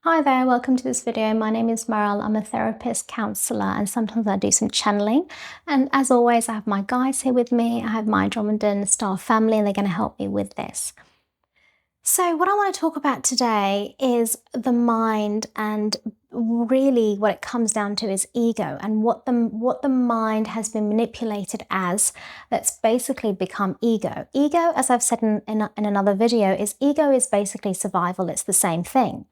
Hi there, welcome to this video. My name is Maral. I'm a therapist, counsellor, and sometimes I do some channeling. And as always, I have my guides here with me. I have my Andromedan star family, and they're going to help me with this. So what I want to talk about today is the mind, and really what it comes down to is ego, and what the mind has been manipulated as, that's basically become ego. Ego, as I've said in another video, is basically survival. It's the same thing.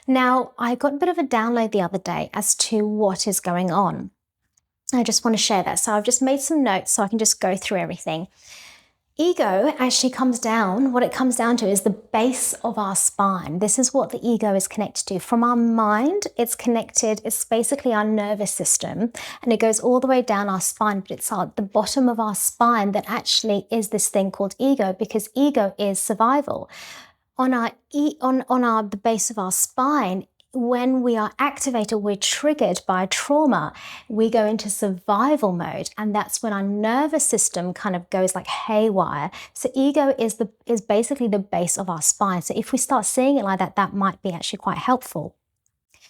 Now, I got a bit of a download the other day as to what is going on. I just want to share that. So I've just made some notes so I can just go through everything. Ego actually comes down, what it comes down to is the base of our spine. This is what the ego is connected to. From our mind, it's basically our nervous system, and it goes all the way down our spine, but it's at the bottom of our spine that actually is this thing called ego, because ego is survival. On the base of our spine, when we are activated, we're triggered by trauma, we go into survival mode, and that's when our nervous system kind of goes like haywire. So ego is basically the base of our spine. So if we start seeing it like that, that might be actually quite helpful.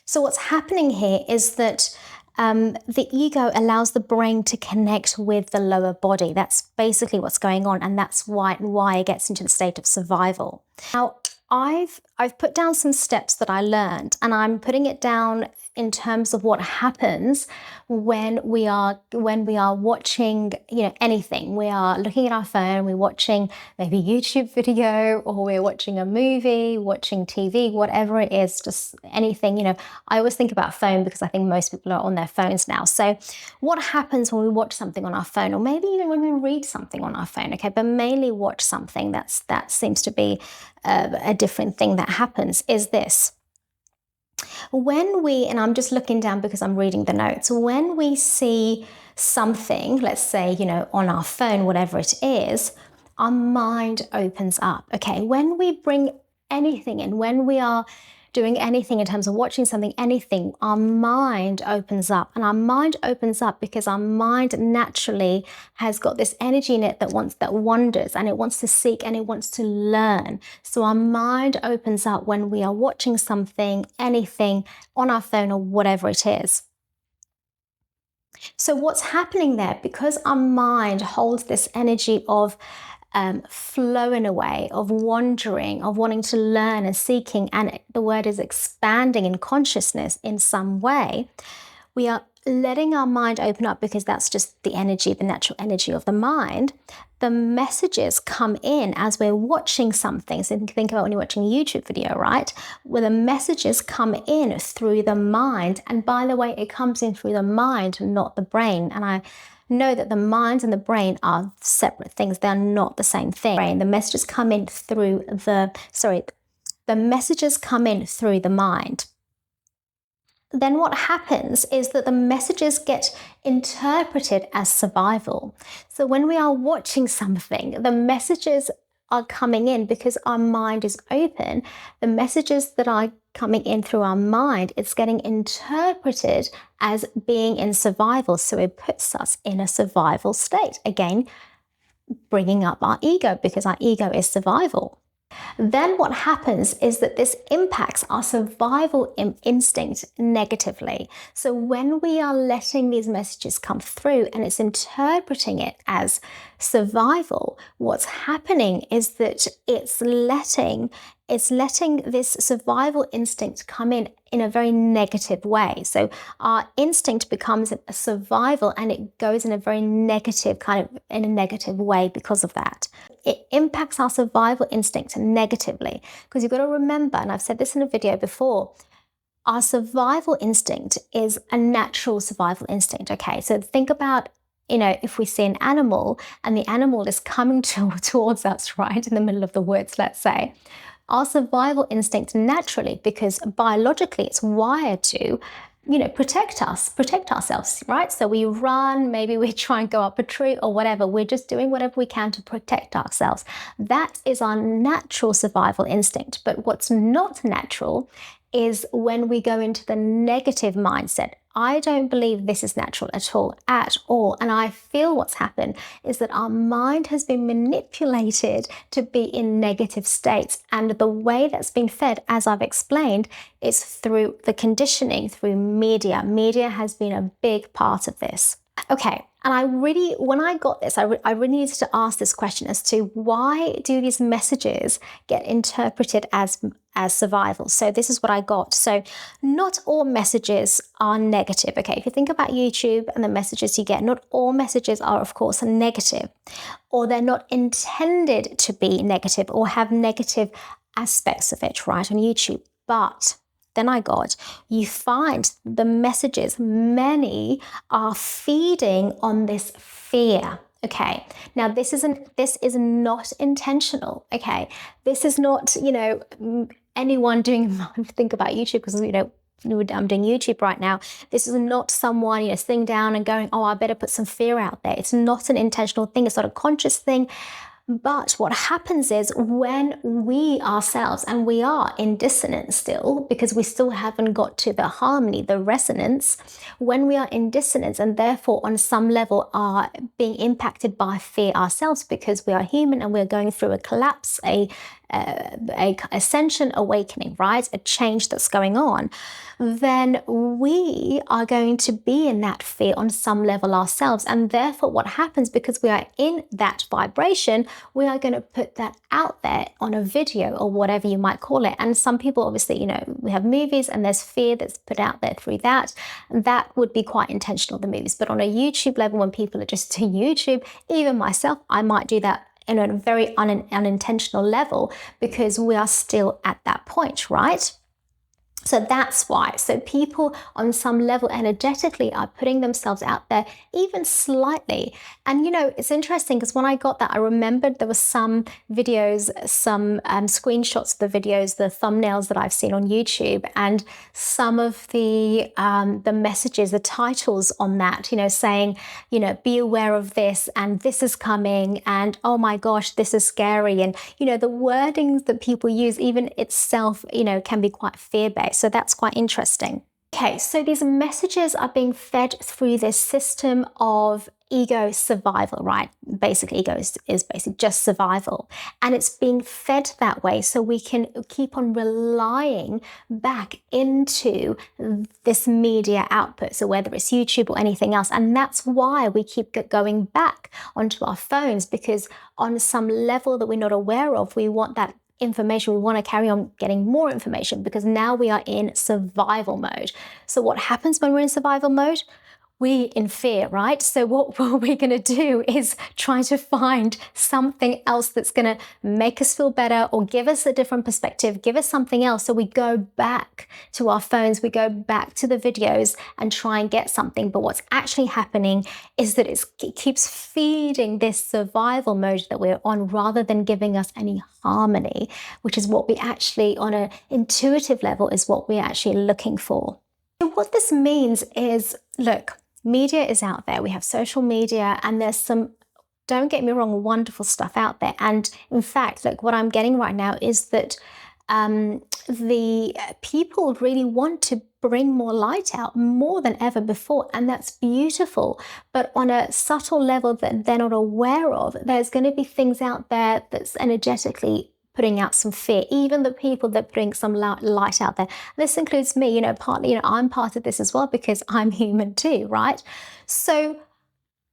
So what's happening here is that the ego allows the brain to connect with the lower body. That's basically what's going on, and that's why it gets into the state of survival. Now, I've put down some steps that I learned, and I'm putting it down in terms of what happens when we are watching, anything. We are looking at our phone, we're watching maybe YouTube video, or we're watching a movie, watching TV, whatever it is, just anything. I always think about phone because I think most people are on their phones now. So what happens when we watch something on our phone, or maybe even when we read something on our phone, okay, but mainly watch something, that seems to be a different thing that happens, is this. And I'm just looking down because I'm reading the notes, when we see something, let's say, on our phone, whatever it is, our mind opens up. Okay, when we bring anything in, when we are doing anything in terms of watching something, anything, our mind opens up. And our mind opens up because our mind naturally has got this energy in it that wanders, and it wants to seek, and it wants to learn. So our mind opens up when we are watching something, anything on our phone or whatever it is. So what's happening there, because our mind holds this energy of flowing away, of wandering, of wanting to learn and seeking, and the word is expanding in consciousness in some way, we are letting our mind open up because that's just the energy, the natural energy of the mind. The messages come in as we're watching something. So think about when you're watching a YouTube video, right? Where the messages come in through the mind. And by the way, it comes in through the mind, not the brain. And I know that the mind and the brain are separate things. They're not the same thing. The messages come in through the messages come in through the mind. Then what happens is that the messages get interpreted as survival. So when we are watching something, the messages are coming in because our mind is open. The messages that are coming in through our mind, it's getting interpreted as being in survival. So it puts us in a survival state. Again, bringing up our ego, because our ego is survival. Then what happens is that this impacts our survival instinct negatively. So when we are letting these messages come through and it's interpreting it as survival, what's happening is that it's letting this survival instinct come in a very negative way. So our instinct becomes a survival, and it goes in a very negative way because of that. It impacts our survival instinct negatively, because you've got to remember, and I've said this in a video before, our survival instinct is a natural survival instinct. Okay, so think about, if we see an animal and the animal is coming towards us, right, in the middle of the woods, let's say, our survival instinct naturally, because biologically it's wired to, protect ourselves, right? So we run, maybe we try and go up a tree or whatever. We're just doing whatever we can to protect ourselves. That is our natural survival instinct. But what's not natural is when we go into the negative mindset. I don't believe this is natural at all. And I feel what's happened is that our mind has been manipulated to be in negative states. And the way that's been fed, as I've explained, is through the conditioning, through media. Media has been a big part of this. Okay, and when I got this, I really needed to ask this question as to why do these messages get interpreted as survival? So this is what I got. So not all messages are negative. Okay, if you think about YouTube and the messages you get, not all messages are, of course, negative, or they're not intended to be negative or have negative aspects of it, right, on YouTube. But then you find the messages, many are feeding on this fear. Okay, now this is not intentional. Okay, this is not, anyone doing, think about YouTube, because, I'm doing YouTube right now. This is not someone, sitting down and going, oh, I better put some fear out there. It's not an intentional thing. It's not a conscious thing. But what happens is when we ourselves, and we are in dissonance still, because we still haven't got to the harmony, the resonance, when we are in dissonance and therefore on some level are being impacted by fear ourselves, because we are human and we're going through a collapse, a ascension, awakening, right? A change that's going on, then we are going to be in that fear on some level ourselves. And therefore what happens, because we are in that vibration, we are going to put that out there on a video or whatever you might call it. And some people, obviously, we have movies and there's fear that's put out there through that. That would be quite intentional, the movies. But on a YouTube level, when people are just doing YouTube, even myself, I might do that in a very unintentional level, because we are still at that point, right? So that's why. So people on some level energetically are putting themselves out there, even slightly. And it's interesting, because when I got that, I remembered there were some videos, some screenshots of the videos, the thumbnails that I've seen on YouTube, and some of the messages, the titles on that, saying, be aware of this, and this is coming, and oh my gosh, this is scary. And, the wordings that people use, even itself, can be quite fear-based. So that's quite interesting. Okay, so these messages are being fed through this system of ego survival, right? Basically, ego is basically just survival. And it's being fed that way so we can keep on relying back into this media output. So whether it's YouTube or anything else. And that's why we keep going back onto our phones, because on some level that we're not aware of, we want that information. We want to carry on getting more information, because now we are in survival mode. So what happens when we're in survival mode? We're in fear, right? So what we're going to do is try to find something else that's going to make us feel better, or give us a different perspective, give us something else. So we go back to our phones, we go back to the videos and try and get something. But what's actually happening is that it keeps feeding this survival mode that we're on, rather than giving us any harmony, which is what we actually, on an intuitive level, is what we're actually looking for. So what this means is, look, media is out there. We have social media, and there's some, don't get me wrong, wonderful stuff out there. And in fact, look, what I'm getting right now is that the people really want to bring more light out, more than ever before, and that's beautiful. But on a subtle level that they're not aware of, there's going to be things out there that's energetically putting out some fear, even the people that bring some light out there. This includes me, partly, I'm part of this as well, because I'm human too, right? So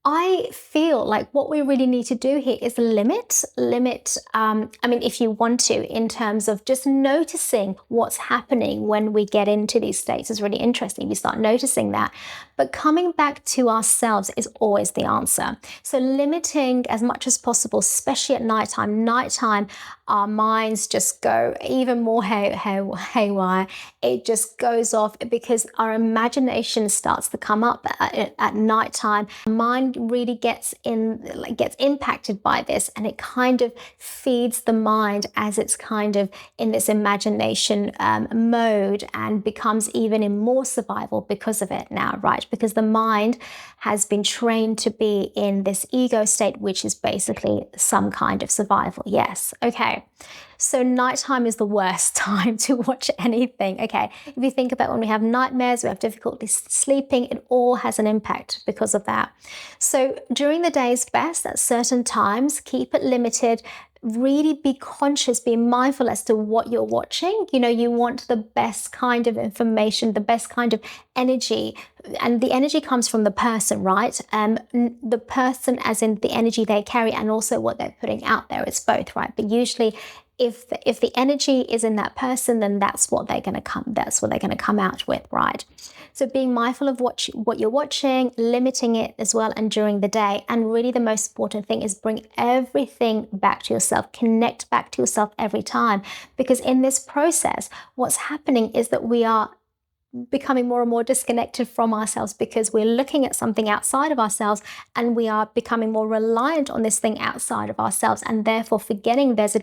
I feel like what we really need to do here is limit, if you want to, in terms of just noticing what's happening when we get into these states is really interesting. We start noticing that. But coming back to ourselves is always the answer. So limiting as much as possible, especially at nighttime. Nighttime, our minds just go even more haywire. It just goes off, because our imagination starts to come up at nighttime. Mind really gets impacted by this, and it kind of feeds the mind as it's kind of in this imagination mode, and becomes even in more survival because of it now, right? Because the mind has been trained to be in this ego state, which is basically some kind of survival. Yes. Okay. So nighttime is the worst time to watch anything. Okay, if you think about when we have nightmares, we have difficulty sleeping, it all has an impact because of that. So during the day is best at certain times, keep it limited. Really be conscious, be mindful as to what you're watching. You want the best kind of information, the best kind of energy, and the energy comes from the person, right? The person as in the energy they carry and also what they're putting out there. It's both, right? But usually if the energy is in that person, then that's what they're going to come out with, right? So being mindful of what you're watching, limiting it as well, and during the day. And really the most important thing is bring everything back to yourself, connect back to yourself every time. Because in this process, what's happening is that we are becoming more and more disconnected from ourselves because we're looking at something outside of ourselves and we are becoming more reliant on this thing outside of ourselves, and therefore forgetting there's a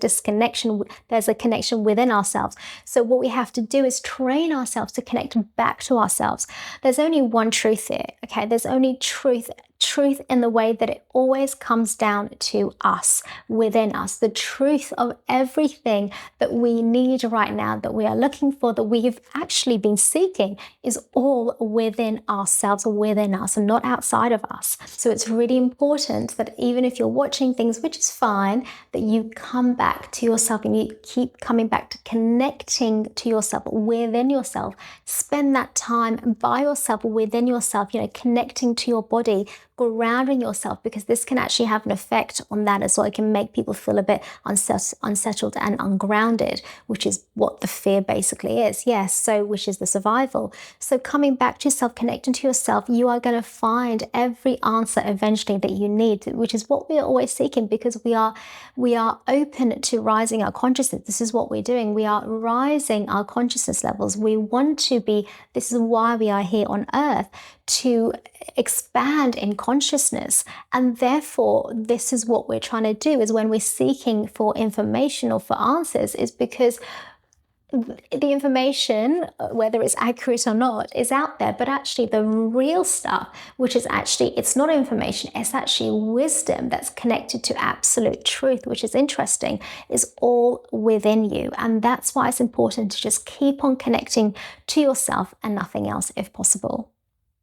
connection within ourselves. So what we have to do is train ourselves to connect back to ourselves. There's only one truth here, okay? There's only truth in the way that it always comes down to us, within us. The truth of everything that we need right now, that we are looking for, that we've actually been seeking, is all within ourselves, within us, and not outside of us. So it's really important that even if you're watching things, which is fine, that you come back to yourself and you keep coming back to connecting to yourself, within yourself. Spend that time by yourself, within yourself, connecting to your body, grounding yourself, because this can actually have an effect on that as well. It can make people feel a bit unsettled and ungrounded, which is what the fear basically is. Yes, so which is the survival. So coming back to yourself, connecting to yourself, you are going to find every answer eventually that you need, which is what we are always seeking, because we are open to rising our consciousness. This is what we're doing. We are rising our consciousness levels. We want to be, this is why we are here on earth, to expand in consciousness. And therefore, this is what we're trying to do, is when we're seeking for information or for answers, is because the information, whether it's accurate or not, is out there. But actually the real stuff, which is actually, it's not information, it's actually wisdom that's connected to absolute truth, which is interesting, is all within you. And that's why it's important to just keep on connecting to yourself and nothing else if possible.